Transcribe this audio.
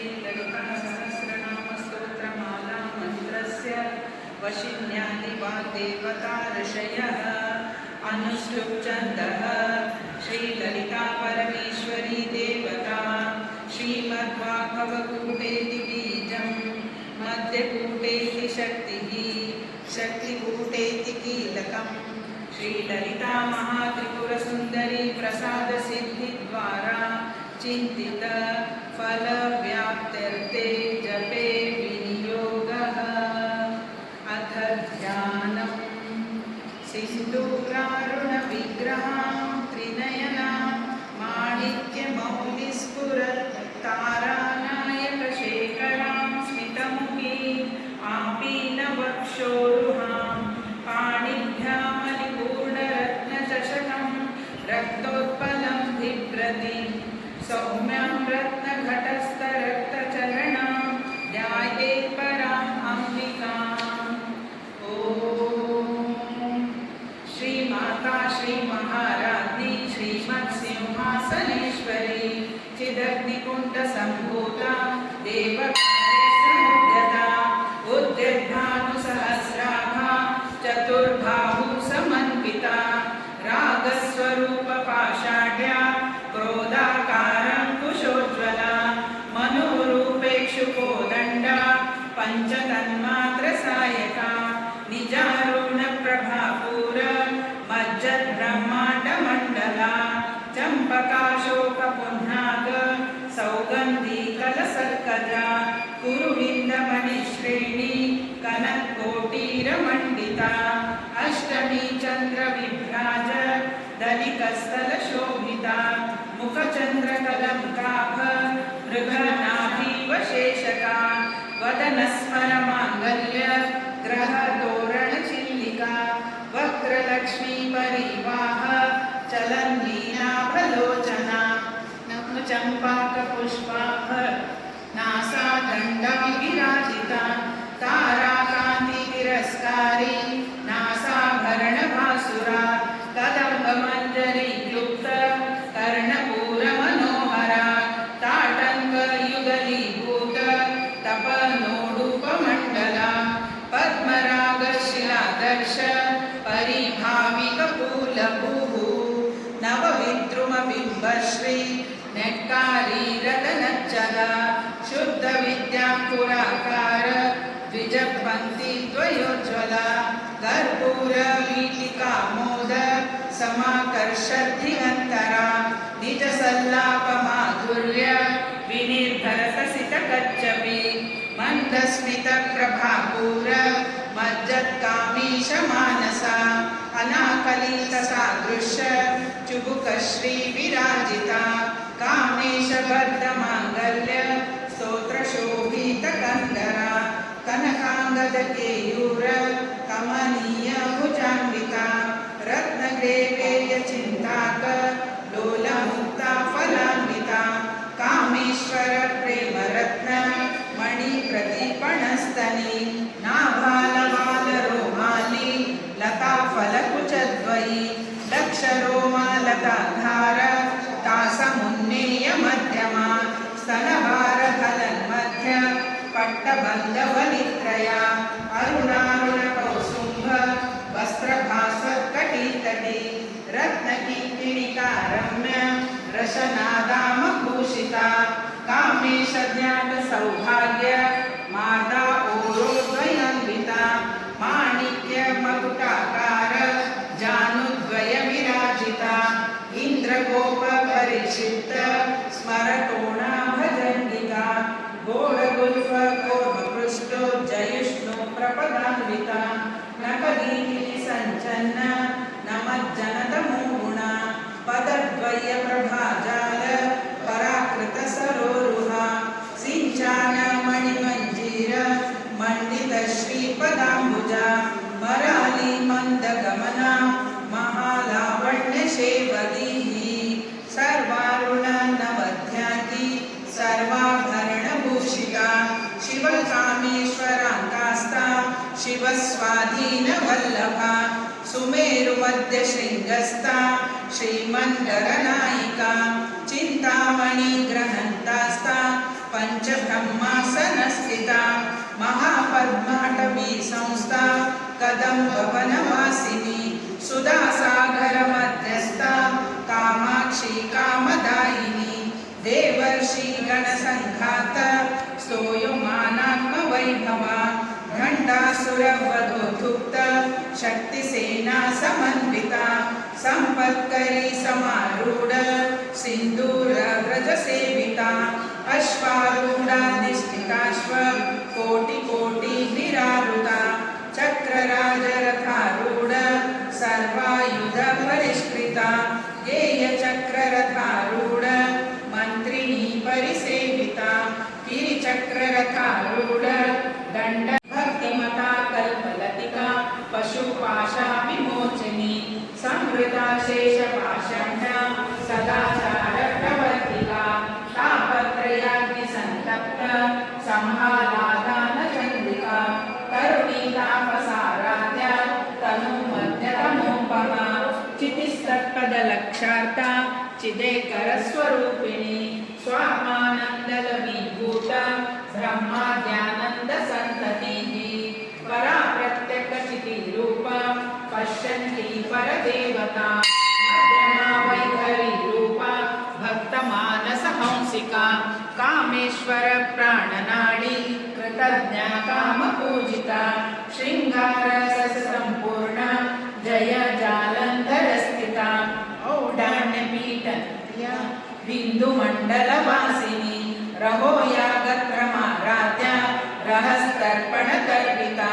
श्रीललितासहस्रनामस्तोत्रमाला मन्त्रस्य वशिन्यानि वाग्देवता ऋषयः अनुष्टुप्छन्दः श्रीललिता परमेश्वरी देवता श्रीमद्वाग्भवकूटेति बीजं मध्यकूटेति शक्तिः शक्तिकूटेति कीलकम् श्रीललिता महात्रिपुरसुन्दरी प्रसादसिद्धिद्वारा चिन्तित फलव्याप्त्यर्थे जपे विनियोगः। अथ ध्यानम् सिन्दूरारुणविग्रहां त्रिनयनां माणिक्यमौलिस्फुरत् तारानायकशेखरां स्मितमुखीं आपीनवक्षोरुहां पाणिभ्यामलिपूर्णरत्नचषकं रक्तोत्पलं बिभ्रतीं सौम्यां रत्नघटस्थरक्तचरणां ध्यायेत् पराम् अम्बिकाम्। ॐ श्रीमाता श्रीमहाराज्ञी श्रीमत्सिंहासनेश्वरी चिदग्निकुण्डसम्भूता देवकार्यसमुद्यता उद्यद्भानुसहस्राभा चतुर्बाहु समन्विता रागस्वरूपपाषाढ्या क्रोधाकाराङ्कुशोज्ज्वला मनोरूपेक्षुकोदण्डा पञ्चतन्मात्रसायका निजारुणप्रभापूर मज्जद्ब्रह्माण्डमण्डला चम्पकाशोकपुन्नाग सौगन्धीकलसर्कजा कुरुविन्दमणिश्रेणी कनत्कोटीरमण्डिता अष्टमी चन्द्रविभ्राज दलिकस्थलशोभिता मुखचन्द्रकलङ्काभ मृगनाभीवशेषका वदनस्मरमाङ्गल्य ग्रहतोरणचिल्लिका वक्रलक्ष्मीपरिवाह चलन्नीनाभलोचना चम्पाकपुष्पाभ नासादण्डा विराजिता ताराकान्तितिरस्कारी नासाभरणभासुरा कदम्बमञ्जरीयुक्त कर्णपूरमनोहरा ताटङ्कयुगलीभूत तपनोडुपमण्डला पद्मरागशिलादर्श परिभाविकपूलभूः नवविद्रुमबिम्बश्री नेट्कारीरतनच्चला शुद्धविद्याङ्कुराकार द्विजपङ्क्तिद्वयोज्ज्वला कर्पूरवीटिकामोद समाकर्षद्धिगन्तरा निजसल्लापमाधुर्य विनिर्भरतसितकच्छपि मन्दस्मितप्रभापूर मज्जत्कामीशमानसा अनाकलितसादृश्य चुबुकश्रीविराजिता कामेशबद्धमाङ्गल्य स्तोत्रशोभितकन्दरा कनकाङ्गदकेयूर कमनीयभुजान्विता रत्नग्रेवेयचिन्ताक लोलमुक्ता फलान्विता कामेश्वर प्रेमरत्न मणिप्रदीपणस्तनी नाभालवालरोमाली लताफलकुचद्वयी लक्षरोमालताधार तासमुन्नेय मध्यमा स्तनभारफलन्मध्य पट्टबन्धवनित्रया अरुणारुणकौसुम्भ वस्त्रभासत्कटीतटी रत्नकिङ्किणिकारम्य रशनादामभूषिता कामेशज्ञानसौभाग्य माता ओरोद्वयान्विता माणिक्यमकुटाकार जानुद्वयविराजिता इन्द्रगोपपरिक्षिप्त स्मरतोणा भजन्विता घोरगुल्फकोर्मपृष्ठोज्जयिष्णु प्रपदान्विता नखदीतिसञ्चन्न नमज्जनतमोगुणा पदद्वयप्रभाजाल पराकृतसरोरुहा सिञ्चानमणिमञ्जीर मण्डितश्रीपदाम्बुजा मराली मन्दगमना महालावण्यशेवदीः सर्वारुणनवध्याति सर्वाभरणभूषिता शिवकामेश्वराङ्कास्ता शिवस्वाधीनवल्लभा सुमेरुमध्यशृङ्गस्था श्रीमन्दरनायिका चिन्तामणिग्रहन्तास्ता पञ्चब्रह्मासनस्थिता महापद्माटवी संस्था कदम्बवनवासिनी सुधासागरमध्यस्था कामाक्षी कामदायिनी देवर्षि गणसङ्घात स्तोयमानात्मवैभवा घण्टासुरवधूधुक्त शक्तिसेना समन्विता संपत्करी समारूढ सिन्दूरव्रजसेविता अश्वारूढाधिष्ठिताश्व कोटिकोटिनिरारुता चक्रराजरथारूढ सर्वायुधपरिष्कृता गेयचक्ररथारूढ मन्त्रिणी परिसेविता गिरिचक्ररथारूढ दण्ड भक्तिमता कल्पलतिका पशुपाशा विमोचनी संवृता शेषपाषण्डा सदाचार प्रवर्तिका तापत्रयाग्निसन्तप्त संहारादान चन्द्रिका करुणीतापसाराध्या तनुमध्यतमोपमा चितिस्तत्पदलक्षार्था चिदेकरस्वरूपिणी स्वात्मानन्दलवीभूता ब्रह्माद्यानन्दसन्ततिः परा प्रत्यक्षचितिरूपा पश्यन्ती परदेवता मध्यमा वैखरीरूपा भक्तमानसहंसिका कामेश्वर प्राणनाडी कृतज्ञा कामपूजिता शृङ्गाररससम्पूर्णा जय जालन्धरस्थिता औडाण्यपीठया बिन्दुमण्डलवासिनी रहो यागत्रमाराध्या रहस्तर्पणतर्पिता